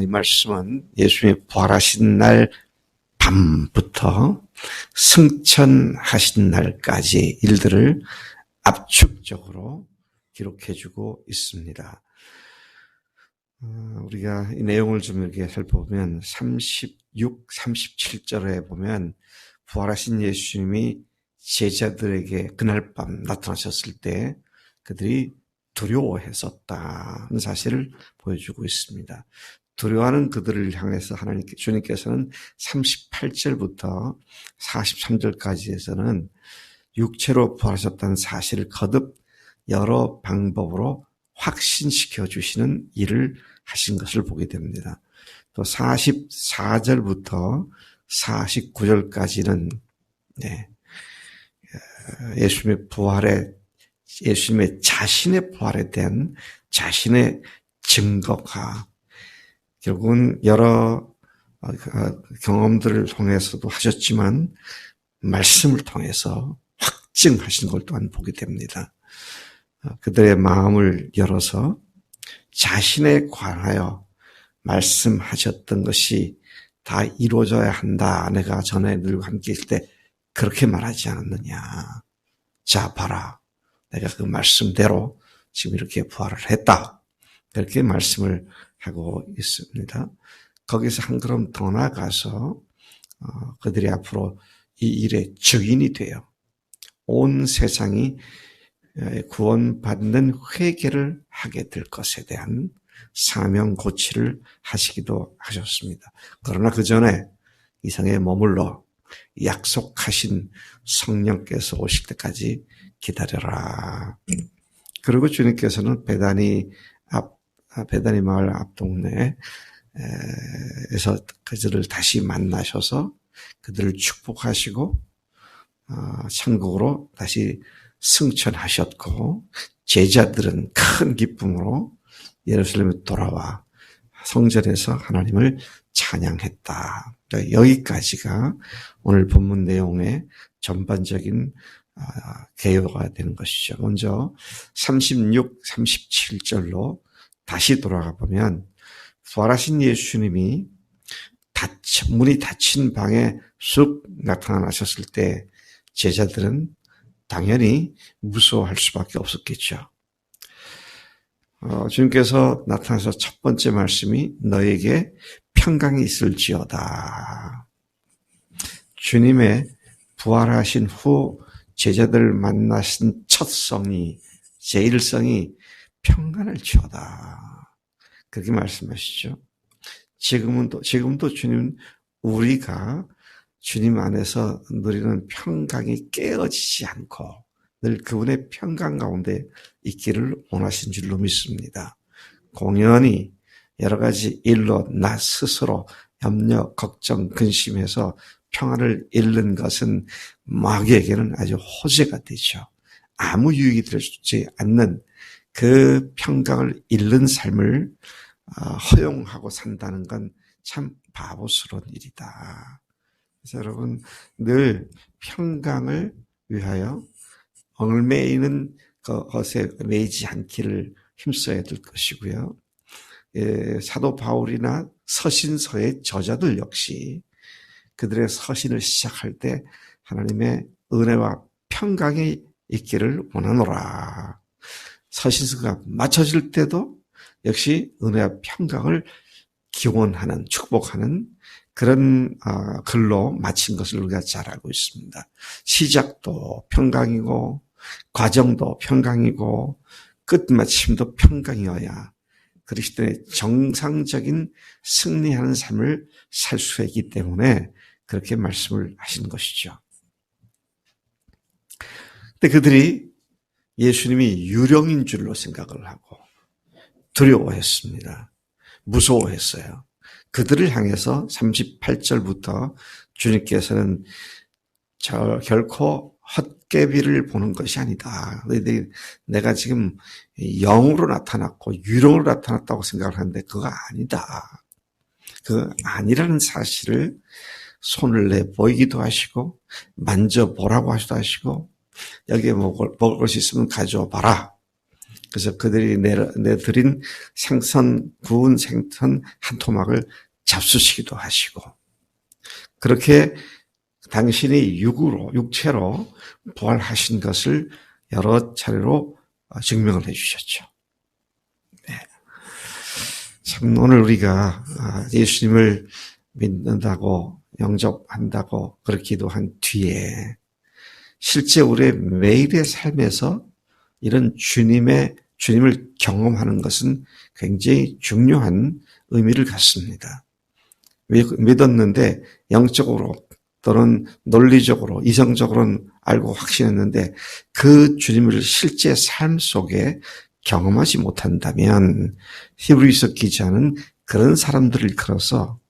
이 말씀은 예수님이 부활하신 날 밤부터 승천하신 날까지 일들을 압축적으로 기록해주고 있습니다. 우리가 이 내용을 좀 이렇게 살펴보면 36, 37절에 보면 부활하신 예수님이 제자들에게 그날 밤 나타나셨을 때 그들이 두려워했었다는 사실을 보여주고 있습니다. 두려워하는 그들을 향해서 주님께서는 38절부터 43절까지에서는 육체로 부활하셨다는 사실을 거듭 여러 방법으로 확신시켜 주시는 일을 하신 것을 보게 됩니다. 또 44절부터 49절까지는 예수님의 자신의 부활에 대한 자신의 증거가 결국은 여러 경험들을 통해서도 하셨지만 말씀을 통해서 확증하신 걸 또한 보게 됩니다. 그들의 마음을 열어서 자신에 관하여 말씀하셨던 것이 다 이루어져야 한다. 내가 전에 누구와 함께 있을 때 그렇게 말하지 않았느냐. 자, 봐라. 내가 그 말씀대로 지금 이렇게 부활을 했다. 그렇게 말씀을 하고 있습니다. 거기서 한 걸음 더 나가서 그들이 앞으로 이 일의 증인이 돼요. 온 세상이 구원받는 회개를 하게 될 것에 대한 사명 고치를 하시기도 하셨습니다. 그러나 그 전에 이 성에 머물러 약속하신 성령께서 오실 때까지 기다려라. 그리고 주님께서는 베다니 마을 앞 동네에서 그들을 다시 만나셔서 그들을 축복하시고 천국으로 다시 승천하셨고 제자들은 큰 기쁨으로 예루살렘에 돌아와 성전에서 하나님을 찬양했다. 여기까지가 오늘 본문 내용의 전반적인 개요가 되는 것이죠. 먼저 36, 37절로 다시 돌아가 보면 부활하신 예수님이 문이 닫힌 방에 쑥 나타나셨을 때 제자들은 당연히 무서워할 수밖에 없었겠죠. 주님께서 나타나서 첫 번째 말씀이 너에게 평강이 있을지어다. 주님의 부활하신 후 제자들을 만나신 첫 성이 제1성이 평강을 주어다. 그렇게 말씀하시죠. 지금도 주님 우리가 주님 안에서 누리는 평강이 깨어지지 않고 늘 그분의 평강 가운데 있기를 원하신 줄로 믿습니다. 공연히 여러 가지 일로 나 스스로 염려, 걱정, 근심해서 평안을 잃는 것은 마귀에게는 아주 호재가 되죠. 아무 유익이 되지 않는 그 평강을 잃는 삶을 허용하고 산다는 건 참 바보스러운 일이다. 그래서 여러분 늘 평강을 위하여 얽매이는 것에 매이지 않기를 힘써야 될 것이고요. 사도 바울이나 서신서의 저자들 역시 그들의 서신을 시작할 때 하나님의 은혜와 평강이 있기를 원하노라. 서신서가 마쳐질 때도 역시 은혜와 평강을 기원하는, 축복하는 그런 글로 마친 것을 우리가 잘 알고 있습니다. 시작도 평강이고 과정도 평강이고 끝마침도 평강이어야 그리스도의 정상적인 승리하는 삶을 살 수 있기 때문에 그렇게 말씀을 하신 것이죠. 근데 그들이 예수님이 유령인 줄로 생각을 하고 두려워했습니다. 무서워했어요. 그들을 향해서 38절부터 주님께서는 결코 헛개비를 보는 것이 아니다. 내가 지금 영으로 나타났고 유령으로 나타났다고 생각을 하는데 그거 아니다. 그 아니라는 사실을 손을 내보이기도 하시고 만져보라고 하시기도 하시고 여기에 먹을 것이 있으면 가져와봐라. 그래서 그들이 내드린 구운 생선 한 토막을 잡수시기도 하시고, 그렇게 당신이 육체로 부활하신 것을 여러 차례로 증명을 해주셨죠. 네. 참 오늘 우리가 예수님을 믿는다고 영접한다고 그렇게 기도한 뒤에 실제 우리의 매일의 삶에서 이런 주님을 경험하는 것은 굉장히 중요한 의미를 갖습니다. 믿었는데 영적으로 또는 논리적으로 이성적으로는 알고 확신했는데 그 주님을 실제 삶 속에 경험하지 못한다면 히브리서 기자는 그런 사람들을 일컬어서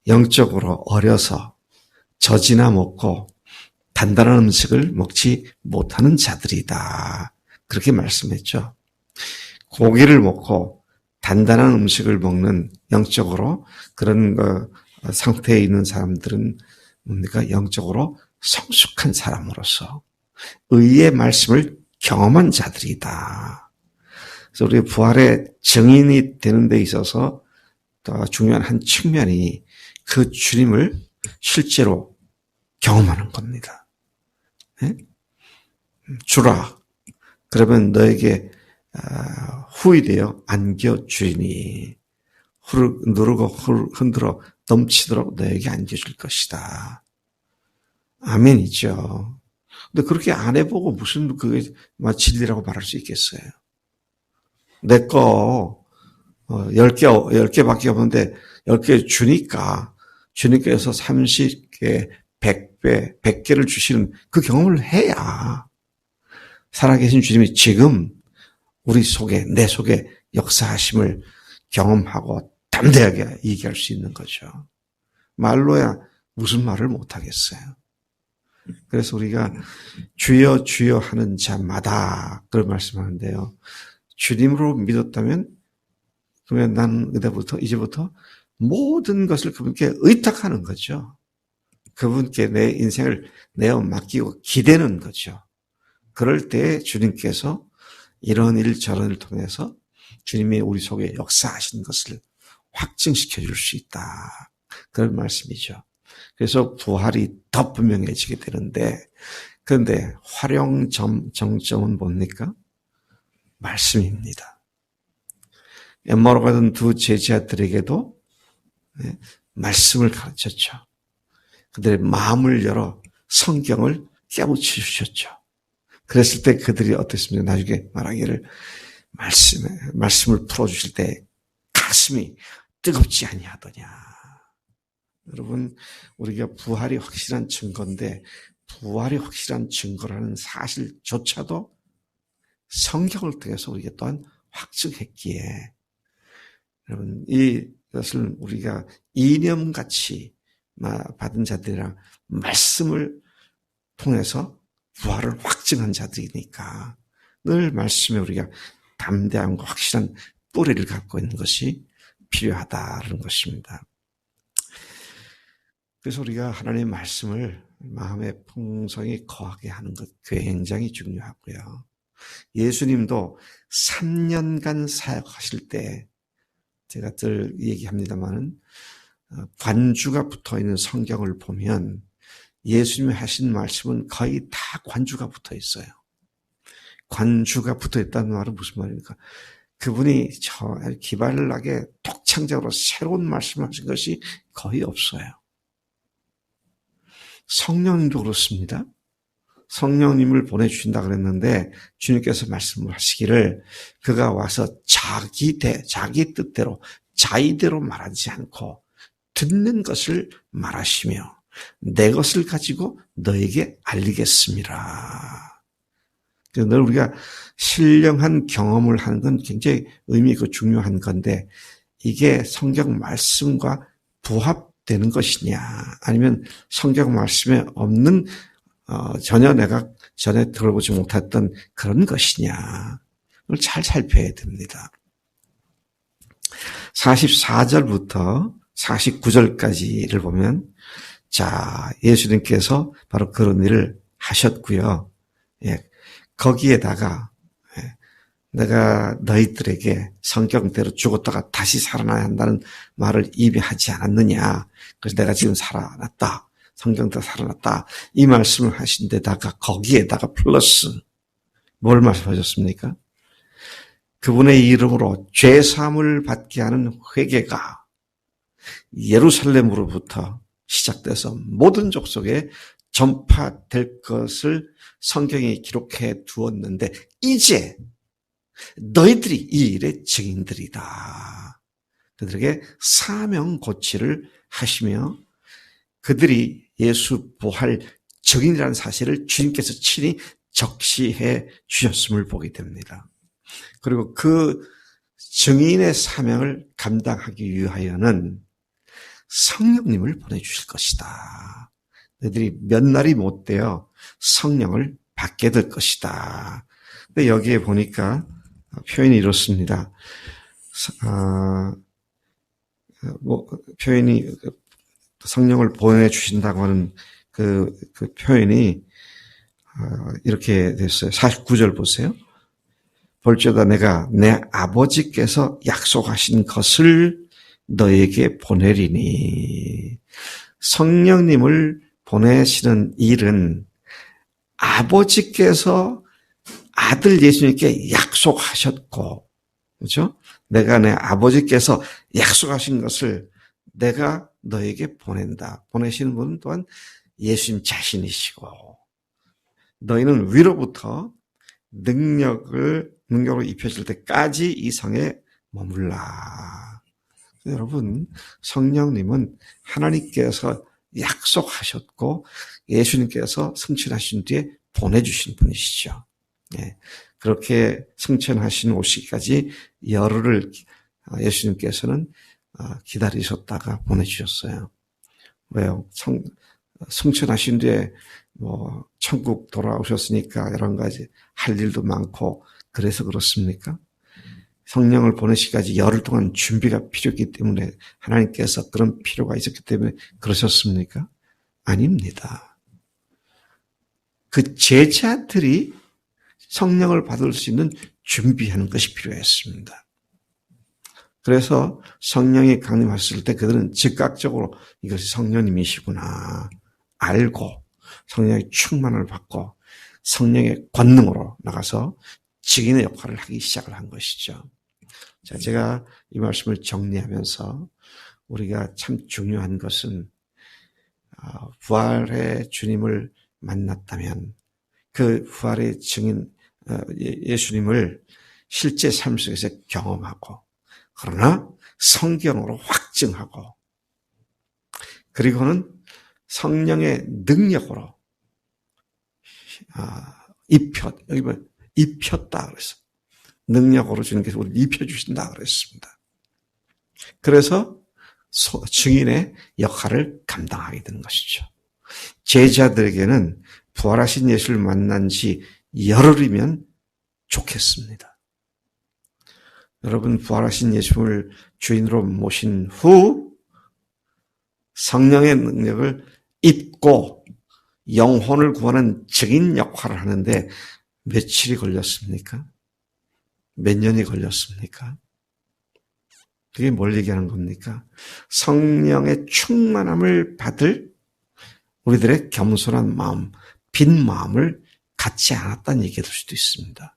영적으로 어려서 젖이나 먹고 단단한 음식을 먹지 못하는 자들이다. 그렇게 말씀했죠. 고기를 먹고 단단한 음식을 먹는 영적으로 그런 상태에 있는 사람들은 뭡니까? 영적으로 성숙한 사람으로서 의의 말씀을 경험한 자들이다. 그래서 우리 부활의 증인이 되는 데 있어서 더 중요한 한 측면이 그 주님을 실제로 경험하는 겁니다. 네? 주라. 그러면 너에게 후일되어 안겨주리니 누르고 흔들어 넘치도록 너에게 안겨줄 것이다. 아멘이죠. 근데 그렇게 안 해보고 무슨 그게 진리라고 말할 수 있겠어요? 내 거 10개밖에 없는데 10개 주니까 주님께서 30개, 100배, 100개를 주시는 그 경험을 해야 살아계신 주님이 지금 우리 속에, 내 속에 역사하심을 경험하고 담대하게 얘기할 수 있는 거죠. 말로야 무슨 말을 못하겠어요. 그래서 우리가 주여 주여 하는 자마다 그런 말씀하는데요. 주님으로 믿었다면 그러면 나는 이제부터 모든 것을 그분께 의탁하는 거죠. 그분께 내 인생을 내어 맡기고 기대는 거죠. 그럴 때 주님께서 이런 일 저런 일 통해서 주님이 우리 속에 역사하신 것을 확증시켜 줄 수 있다. 그런 말씀이죠. 그래서 부활이 더 분명해지게 되는데, 그런데 활용 정점은 뭡니까? 말씀입니다. 엠마오로 가던 두 제자들에게도 말씀을 가르쳤죠. 그들의 마음을 열어 성경을 깨우쳐 주셨죠. 그랬을 때 그들이 어땠습니까? 나중에 말하기를 말씀을 풀어주실 때 가슴이 뜨겁지 아니하더냐. 여러분, 우리가 부활이 확실한 증거인데 부활이 확실한 증거라는 사실조차도 성경을 통해서 우리가 또한 확증했기에 여러분 이것을 우리가 이념같이 받은 자들이랑 말씀을 통해서 부활을 확증한 자들이니까 늘 말씀에 우리가 담대함과 확실한 뿌리를 갖고 있는 것이 필요하다는 것입니다. 그래서 우리가 하나님의 말씀을 마음에 풍성히 거하게 하는 것 굉장히 중요하고요. 예수님도 3년간 사역하실 때 제가 늘 얘기합니다마는 관주가 붙어있는 성경을 보면 예수님이 하신 말씀은 거의 다 관주가 붙어 있어요. 관주가 붙어 있다는 말은 무슨 말입니까? 그분이 기발나게 독창적으로 새로운 말씀을 하신 것이 거의 없어요. 성령님도 그렇습니다. 성령님을 보내주신다 그랬는데 주님께서 말씀을 하시기를 그가 와서 자기 뜻대로 자의대로 말하지 않고 듣는 것을 말하시며 내 것을 가지고 너에게 알리겠습니다. 늘 우리가 신령한 경험을 하는 건 굉장히 의미 있고 중요한 건데 이게 성경 말씀과 부합되는 것이냐 아니면 성경 말씀에 없는 전혀 내가 전에 들어보지 못했던 그런 것이냐 이걸 잘 살펴야 됩니다. 44절부터 49절까지를 보면 자 예수님께서 바로 그런 일을 하셨고요. 예, 거기에다가 내가 너희들에게 성경대로 죽었다가 다시 살아나야 한다는 말을 입에 하지 않았느냐. 그래서 내가 지금 살아났다. 성경대로 살아났다. 이 말씀을 하신 데다가 거기에다가 플러스 뭘 말씀하셨습니까? 그분의 이름으로 죄사함을 받게 하는 회개가 예루살렘으로부터 시작돼서 모든 족속에 전파될 것을 성경에 기록해 두었는데 이제 너희들이 이 일의 증인들이다. 그들에게 사명 고치를 하시며 그들이 예수 부활 증인이라는 사실을 주님께서 친히 적시해 주셨음을 보게 됩니다. 그리고 그 증인의 사명을 감당하기 위하여는 성령님을 보내주실 것이다. 너희들이 몇 날이 못 되어 성령을 받게 될 것이다. 근데 여기에 보니까 표현이 이렇습니다. 표현이 성령을 보내주신다고 하는 그 표현이 이렇게 됐어요. 49절 보세요. 볼지어다 내가 내 아버지께서 약속하신 것을 너에게 보내리니. 성령님을 보내시는 일은 아버지께서 아들 예수님께 약속하셨고, 그렇죠? 내가 내 아버지께서 약속하신 것을 내가 너에게 보낸다. 보내시는 분은 또한 예수님 자신이시고, 너희는 위로부터 능력으로 입혀질 때까지 이 성에 머물라. 여러분, 성령님은 하나님께서 약속하셨고 예수님께서 승천하신 뒤에 보내주신 분이시죠. 네, 그렇게 승천하신 오시기까지 열흘을 예수님께서는 기다리셨다가 보내주셨어요. 왜요? 승천하신 뒤에 천국 돌아오셨으니까 여러 가지 할 일도 많고 그래서 그렇습니까? 성령을 보내시기까지 열흘 동안 준비가 필요했기 때문에 하나님께서 그런 필요가 있었기 때문에 그러셨습니까? 아닙니다. 그 제자들이 성령을 받을 수 있는 준비하는 것이 필요했습니다. 그래서 성령이 강림하셨을 때 그들은 즉각적으로 이것이 성령님이시구나 알고 성령의 충만을 받고 성령의 권능으로 나가서 증인의 역할을 하기 시작을 한 것이죠. 자, 제가 이 말씀을 정리하면서 우리가 참 중요한 것은 부활의 주님을 만났다면 그 부활의 증인 예수님을 실제 삶 속에서 경험하고 그러나 성경으로 확증하고 그리고는 성령의 능력으로 여기 입혔다 그랬어. 능력으로 주님께서 우리를 입혀주신다 그랬습니다. 그래서 증인의 역할을 감당하게 되는 것이죠. 제자들에게는 부활하신 예수를 만난 지 열흘이면 좋겠습니다. 여러분 부활하신 예수를 주인으로 모신 후 성령의 능력을 입고 영혼을 구하는 증인 역할을 하는데 며칠이 걸렸습니까? 몇 년이 걸렸습니까? 그게 뭘 얘기하는 겁니까? 성령의 충만함을 받을 우리들의 겸손한 마음, 빈 마음을 갖지 않았다는 얘기가 될 수도 있습니다.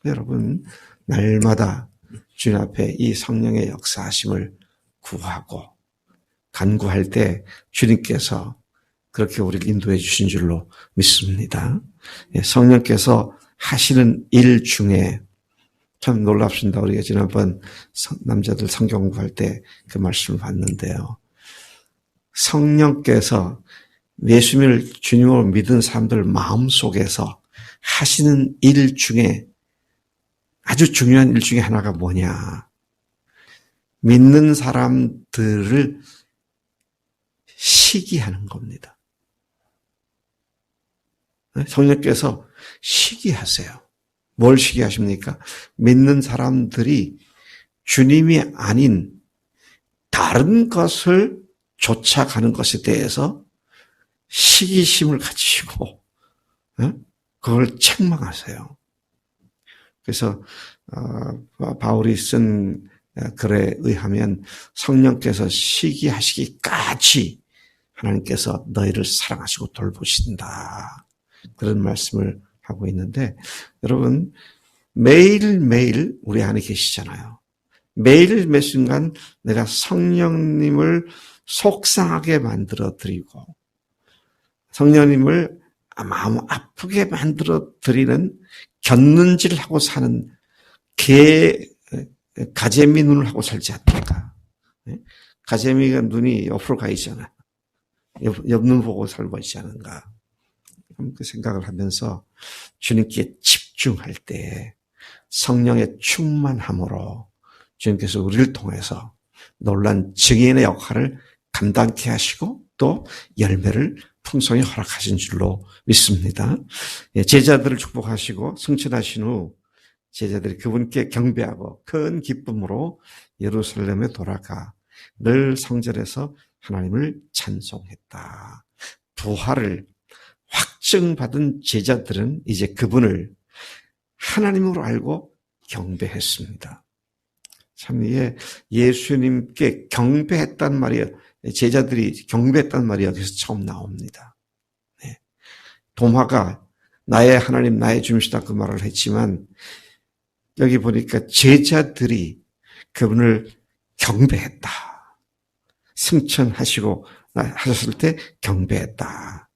여러분, 날마다 주님 앞에 이 성령의 역사하심을 구하고 간구할 때 주님께서 그렇게 우리를 인도해 주신 줄로 믿습니다. 성령께서 하시는 일 중에 참 놀랍습니다. 우리가 지난번 남자들 성경 공부할 때 그 말씀을 봤는데요. 성령께서 예수님을 주님으로 믿은 사람들 마음속에서 하시는 일 중에 아주 중요한 일 중에 하나가 뭐냐. 믿는 사람들을 시기하는 겁니다. 성령께서 시기하세요. 뭘 시기하십니까? 믿는 사람들이 주님이 아닌 다른 것을 쫓아가는 것에 대해서 시기심을 가지시고 그걸 책망하세요. 그래서 바울이 쓴 글에 의하면 성령께서 시기하시기까지 하나님께서 너희를 사랑하시고 돌보신다. 그런 말씀을 하고 있는데 여러분 매일매일 우리 안에 계시잖아요. 매일 매 순간 내가 성령님을 속상하게 만들어 드리고 성령님을 마음 아프게 만들어 드리는 곁눈질하고 사는 가재미 눈을 하고 살지 않는가. 가재미가 눈이 옆으로 가 있잖아요. 옆눈 보고 살고 있지 않은가. 그 생각을 하면서 주님께 집중할 때 성령의 충만함으로 주님께서 우리를 통해서 놀란 증인의 역할을 감당케 하시고 또 열매를 풍성히 허락하신 줄로 믿습니다. 제자들을 축복하시고 승천하신 후 제자들이 그분께 경배하고 큰 기쁨으로 예루살렘에 돌아가 늘 성전에서 하나님을 찬송했다. 부활을 확증받은 제자들은 이제 그분을 하나님으로 알고 경배했습니다. 참 이게 예수님께 경배했단 말이에요. 제자들이 경배했단 말이 여기서 처음 나옵니다. 네. 도마가 나의 하나님 나의 주님이시다 그 말을 했지만 여기 보니까 제자들이 그분을 경배했다. 승천하시고 하셨을 때 경배했다.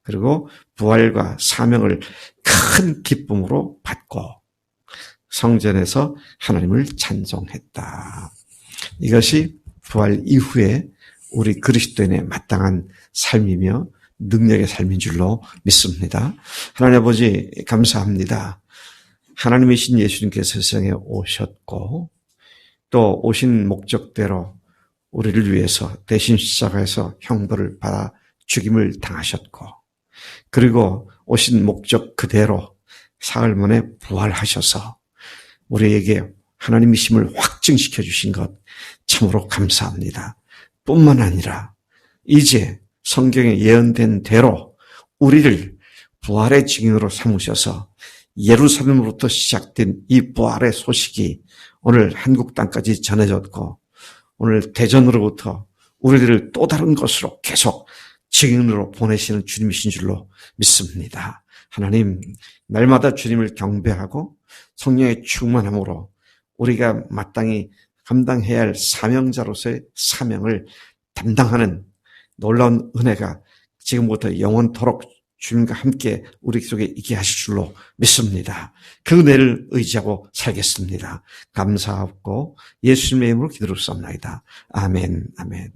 그리고 부활과 사명을 큰 기쁨으로 받고 성전에서 하나님을 찬송했다. 이것이 부활 이후에 우리 그리스도인의 마땅한 삶이며 능력의 삶인 줄로 믿습니다. 하나님 아버지 감사합니다. 하나님이신 예수님께서 세상에 오셨고 또 오신 목적대로 우리를 위해서 대신 십자가에서 형벌을 받아 죽임을 당하셨고 그리고 오신 목적 그대로 사흘 만에 부활하셔서 우리에게 하나님이심을 확증시켜 주신 것 참으로 감사합니다. 뿐만 아니라 이제 성경에 예언된 대로 우리를 부활의 증인으로 삼으셔서 예루살렘으로부터 시작된 이 부활의 소식이 오늘 한국 땅까지 전해졌고 오늘 대전으로부터 우리들을 또 다른 곳으로 계속 증인으로 보내시는 주님이신 줄로 믿습니다. 하나님, 날마다 주님을 경배하고 성령의 충만함으로 우리가 마땅히 감당해야 할 사명자로서의 사명을 담당하는 놀라운 은혜가 지금부터 영원토록 주님과 함께 우리 속에 있게 하실 줄로 믿습니다. 그 은혜를 의지하고 살겠습니다. 감사하고 예수님의 이름으로 기도를 쌉나이다. 아멘, 아멘.